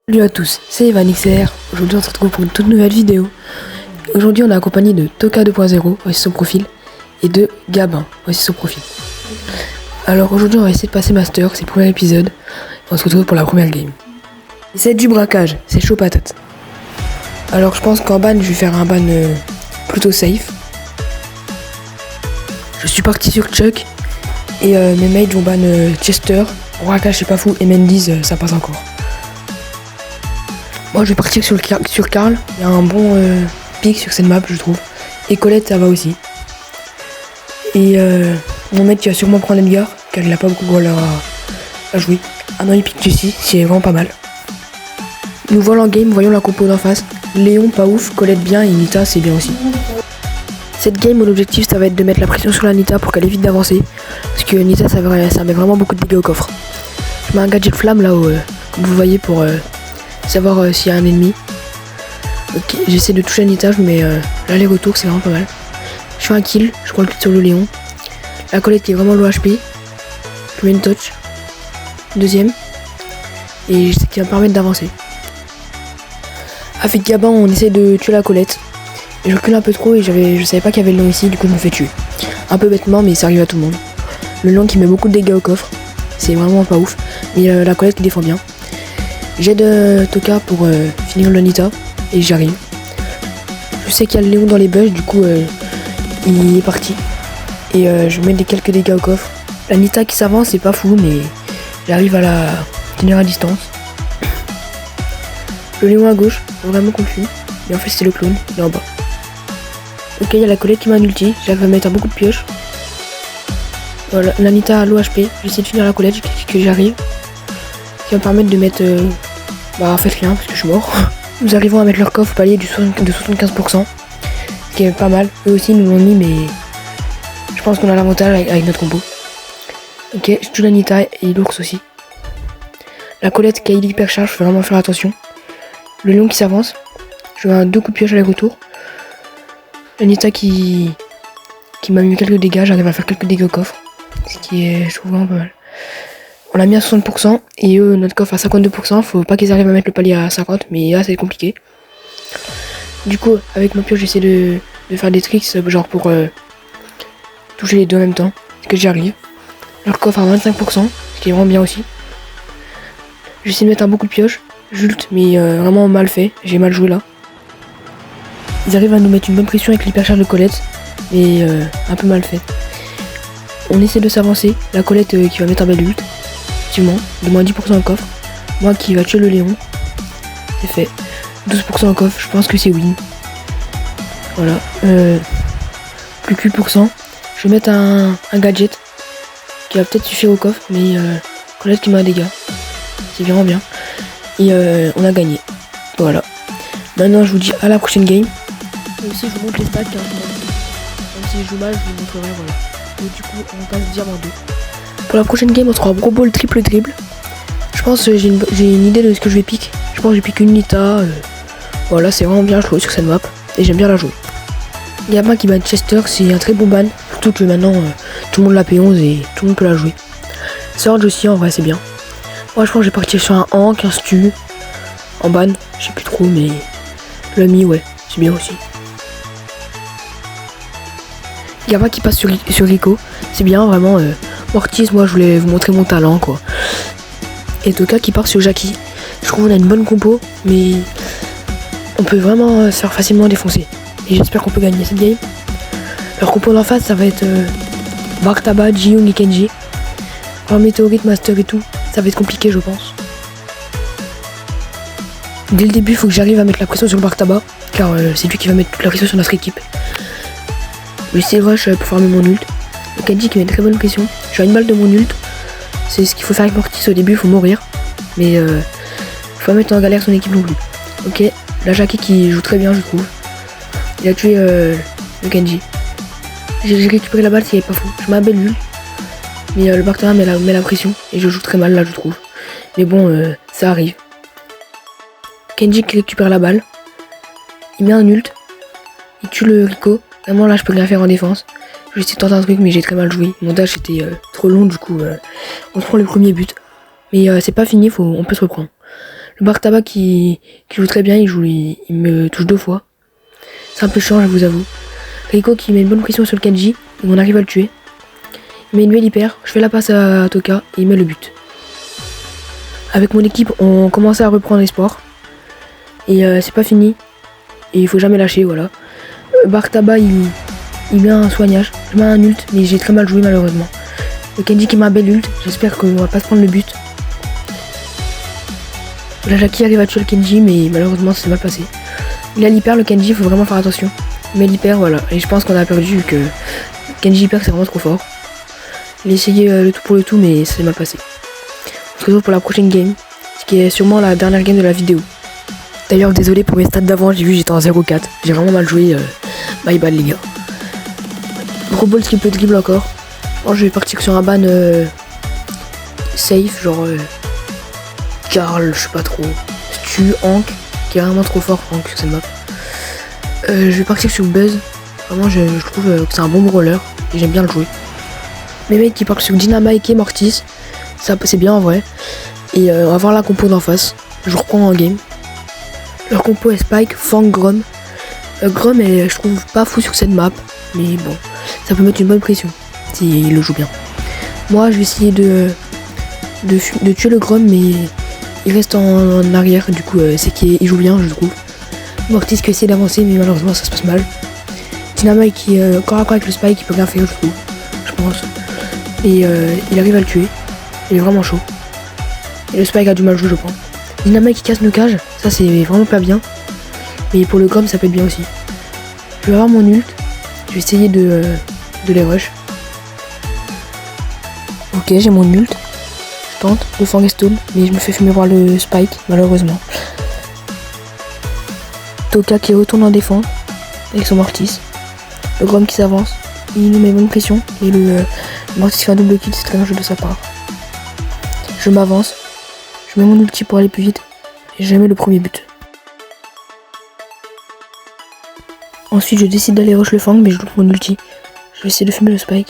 Salut à tous, c'est Evan XR. Aujourd'hui on se retrouve pour une toute nouvelle vidéo. Aujourd'hui on est accompagné de Toka 2.0, voici son profil, et de Gabin, voici son profil. Alors aujourd'hui on va essayer de passer master, c'est le premier épisode. On se retrouve pour la première game. C'est du braquage, c'est chaud patate. Alors je pense qu'en ban je vais faire un ban plutôt safe. Je suis parti sur Chuck et mes mates vont ban Chester. Braquage c'est pas fou et Mendy's ça passe encore. Moi je vais partir sur Karl, il y a un bon pic sur cette map je trouve. Et Colette ça va aussi. Et mon mec qui va sûrement prendre Edgar, car il a pas beaucoup de rôle à jouer. Ah non il pique Jessie, c'est vraiment pas mal. Nous voilà en game, voyons la compo d'en face. Léon pas ouf, Colette bien et Nita c'est bien aussi. Cette game mon objectif ça va être de mettre la pression sur la Nita pour qu'elle évite d'avancer. Parce que Nita ça met vraiment beaucoup de dégâts au coffre. Je mets un gadget flamme là haut comme vous voyez pour savoir s'il y a un ennemi. Ok, j'essaie de toucher Anita, je mets l'aller-retour, c'est vraiment pas mal. Je fais un kill, je prends le kill sur le Léon. La Colette qui est vraiment low HP. Je mets une touch. Deuxième. Et c'est ce qui va me permettre d'avancer. Avec Gabin, on essaie de tuer la Colette. Et je recule un peu trop et je savais pas qu'il y avait le Léon ici, du coup je me fais tuer. Un peu bêtement, mais ça arrive à tout le monde. Le Léon qui met beaucoup de dégâts au coffre. C'est vraiment pas ouf. Mais la Colette qui défend bien. J'aide Toka pour finir le Nita et j'arrive. Je sais qu'il y a le Léon dans les bush, du coup il est parti. Et je mets quelques dégâts au coffre. La Nita qui s'avance, c'est pas fou, mais j'arrive à la tenir à distance. Le Léon à gauche, vraiment confus. Mais en fait c'est le clone, il est en bas. Ok, il y a la Colette qui m'a un ulti, j'arrive à mettre un beaucoup de pioches. Voilà, la Nita à low HP, j'essaie de finir la Colette, que j'arrive. Qui va me permettre de mettre... en fait rien parce que je suis mort. Nous arrivons à mettre leur coffre au palier de 75%. Ce qui est pas mal. Eux aussi nous l'ont mis mais je pense qu'on a l'avantage avec notre combo. Ok, je tue la Nita et l'ours aussi. La Colette qui a hypercharge, faut vraiment faire attention. Le Lion qui s'avance. Je mets deux coups de pioche à retour. La Nita qui m'a mis quelques dégâts, j'arrive à faire quelques dégâts au coffre. Ce qui est je trouve vraiment pas mal. On l'a mis à 60% et eux notre coffre à 52%, faut pas qu'ils arrivent à mettre le palier à 50 mais là c'est compliqué. Du coup avec ma pioche j'essaie de faire des tricks genre pour toucher les deux en même temps, ce que j'y arrive. Leur coffre à 25%, ce qui est vraiment bien aussi. J'essaie de mettre un beaucoup de pioche, j'ulte mais vraiment mal fait, j'ai mal joué là. Ils arrivent à nous mettre une bonne pression avec l'hypercharge de Colette, mais un peu mal fait. On essaie de s'avancer, la Colette qui va mettre un bel ult. Effectivement, de moins 10% en coffre. Moi qui va tuer le Léon. C'est fait. 12% en coffre, je pense que c'est win. Voilà. Plus que 8%. Je vais mettre un gadget qui va peut-être suffire au coffre, mais Colette qui met un dégât. C'est vraiment bien. Et on a gagné. Voilà. Maintenant je vous dis à la prochaine game. Et aussi je vous montre les stats car même si je joue mal, je vous montrerai voilà. Et du coup on passe diamant 2. Pour la prochaine game on sera gros ball triple dribble. Je pense que j'ai une idée de ce que je vais pick. Je pense que je pick une Nita. Voilà c'est vraiment bien joué sur cette map. Et j'aime bien la jouer. Gabin qui bat Chester c'est un très bon ban. Surtout que maintenant tout le monde l'a P11 et tout le monde peut la jouer. Surge aussi en vrai c'est bien. Moi je pense que je vais partir sur un Hank, un Stu. En ban, je sais plus trop mais l'ami ouais c'est bien aussi. Gabin qui passe sur Rico. C'est bien vraiment. Mortis, moi je voulais vous montrer mon talent quoi. Et Toka qui part sur Jackie. Je trouve qu'on a une bonne compo, mais on peut vraiment se faire facilement défoncer. Et j'espère qu'on peut gagner cette game. Leur compo d'en face ça va être Bartaba, Ji-Young et Kenji. Alors Météorite, Master et tout, ça va être compliqué je pense. Dès le début il faut que j'arrive à mettre la pression sur le Bartaba, car c'est lui qui va mettre toute la pression sur notre équipe. Mais c'est rush pour farmer mon ult. Le Kenji qui met une très bonne pression. Je suis à une balle de mon ult. C'est ce qu'il faut faire avec Mortis au début, il faut mourir. Mais faut pas mettre en galère son équipe non plus. Ok, la Jackie qui joue très bien je trouve. Il a tué le Kenji. J'ai récupéré la balle s'il est pas fou. Je mets un bel ult. Mais le Bartaba met la pression. Et je joue très mal là je trouve. Mais bon, ça arrive. Kenji qui récupère la balle. Il met un ult. Il tue le Rico. Vraiment là je peux rien faire en défense. Je vais essayer de tenter un truc mais j'ai très mal joué. Mon dash était trop long du coup on se prend le premier but. Mais c'est pas fini, on peut se reprendre. Le Bartaba qui joue très bien, il me touche 2 fois. C'est un peu chiant, je vous avoue. Rico qui met une bonne pression sur le Kenji, et on arrive à le tuer. Il met une belle hyper, je fais la passe à Toka et il met le but. Avec mon équipe, on commençait à reprendre espoir. Et c'est pas fini. Et il faut jamais lâcher, voilà. Bartaba, il met un soignage. Je mets un ult, mais j'ai très mal joué malheureusement. Le Kenji qui m'a un bel ult, j'espère qu'on va pas se prendre le but. La Jackie arrive à tuer le Kenji, mais malheureusement ça s'est mal passé. Il a l'hyper, le Kenji, il faut vraiment faire attention. Mais l'hyper, voilà. Et je pense qu'on a perdu vu que Kenji hyper c'est vraiment trop fort. Il a essayé le tout pour le tout, mais ça s'est mal passé. On se retrouve pour la prochaine game, ce qui est sûrement la dernière game de la vidéo. D'ailleurs, désolé pour mes stats d'avant, j'ai vu j'étais en 0-4. J'ai vraiment mal joué. Bye bye les gars. Gros ball triple dribble encore. Bon, je vais partir sur un ban safe, genre Karl, je sais pas trop. Stu, Hank, qui est vraiment trop fort, Hank sur cette map. Je vais partir sur Buzz. Vraiment, je trouve que c'est un bon brawler et j'aime bien le jouer. Mes mecs qui partent sur Dynamite et Mortis, ça c'est bien en vrai. Et on va voir la compo d'en face. Je reprends en game. Leur compo est Spike, Fang, Grom. Grom est, je trouve, pas fou sur cette map. Mais bon, ça peut mettre une bonne pression s'il le joue bien. Moi, je vais essayer de tuer le Grom, mais il reste en arrière. Du coup, c'est qu'il joue bien, je trouve. Mortis qui essaie d'avancer, mais malheureusement, ça se passe mal. Dynamite qui est corps à corps avec le Spike, il peut bien faire, je trouve. Je pense. Et il arrive à le tuer. Il est vraiment chaud. Et le Spike a du mal joué, je pense. Dynamite qui casse nos cages, ça c'est vraiment pas bien. Mais pour le Grom, ça peut être bien aussi. Je vais avoir mon ult. Je vais essayer de les rush. Ok, j'ai mon ult. Je tente le Fang et Stone, mais je me fais fumer voir le Spike, malheureusement. Toka qui retourne en défense avec son Mortis. Le Grom qui s'avance. Il nous met bonne pression. Et le Mortis fait un double kill, c'est très dangereux de sa part. Je m'avance. Je mets mon ulti pour aller plus vite. Et je mets le premier but. Ensuite, je décide d'aller rush le Fang, mais je loupe mon ulti. Je vais essayer de fumer le Spike.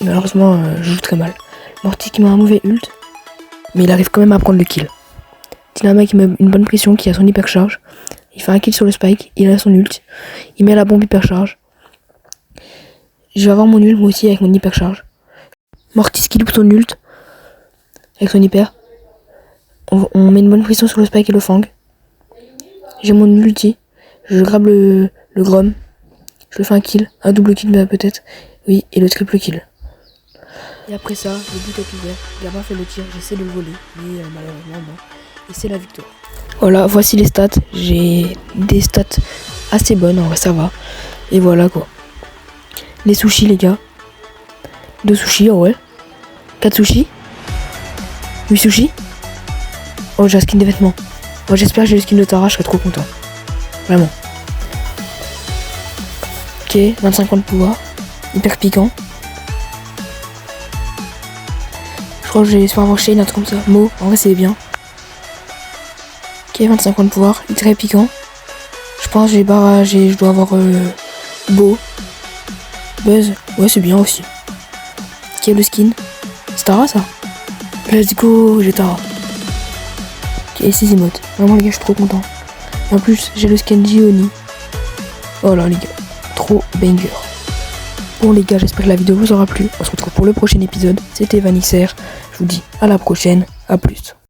Et malheureusement, je joue très mal. Mortis qui met un mauvais ult. Mais il arrive quand même à prendre le kill. Dynamite qui met une bonne pression, qui a son hyper charge. Il fait un kill sur le Spike, il a son ult. Il met la bombe hyper charge. Je vais avoir mon ult moi aussi avec mon hyper charge. Mortis qui loupe son ult. Avec son hyper. On met une bonne pression sur le Spike et le Fang. J'ai mon ulti. Je grabe le Grom. Je le fais un kill. Un double kill peut-être. Oui, et le triple kill. Et après ça, le but est ouvert. Gabba fait le tir, j'essaie de le voler. Mais malheureusement non. Et c'est la victoire. Voilà, voici les stats. J'ai des stats assez bonnes, en vrai ça va. Et voilà quoi. Les sushis les gars. 2 sushis, oh ouais. 4 sushis. 8 sushis. Oh, j'ai un skin des vêtements. Oh, j'espère que j'ai le skin de Tara, je serais trop content. Vraiment. Ok, 25 points de pouvoir. Hyper piquant. Je crois que j'ai espoir avoir Shane, un truc comme ça. Mo, en vrai c'est bien. Ok, 25 points de pouvoir. Il est très piquant. Je pense que je dois avoir Beau. Buzz. Ouais, c'est bien aussi. Ok, le skin. C'est Tara ça. Let's go, j'ai Tara. Ok, 6 emotes. Vraiment les gars, je suis trop content. Et en plus, j'ai le skin Gioni. Oh là les gars, trop banger. Bon les gars, j'espère que la vidéo vous aura plu. On se retrouve pour le prochain épisode. C'était Vanixer. Je vous dis à la prochaine. À plus.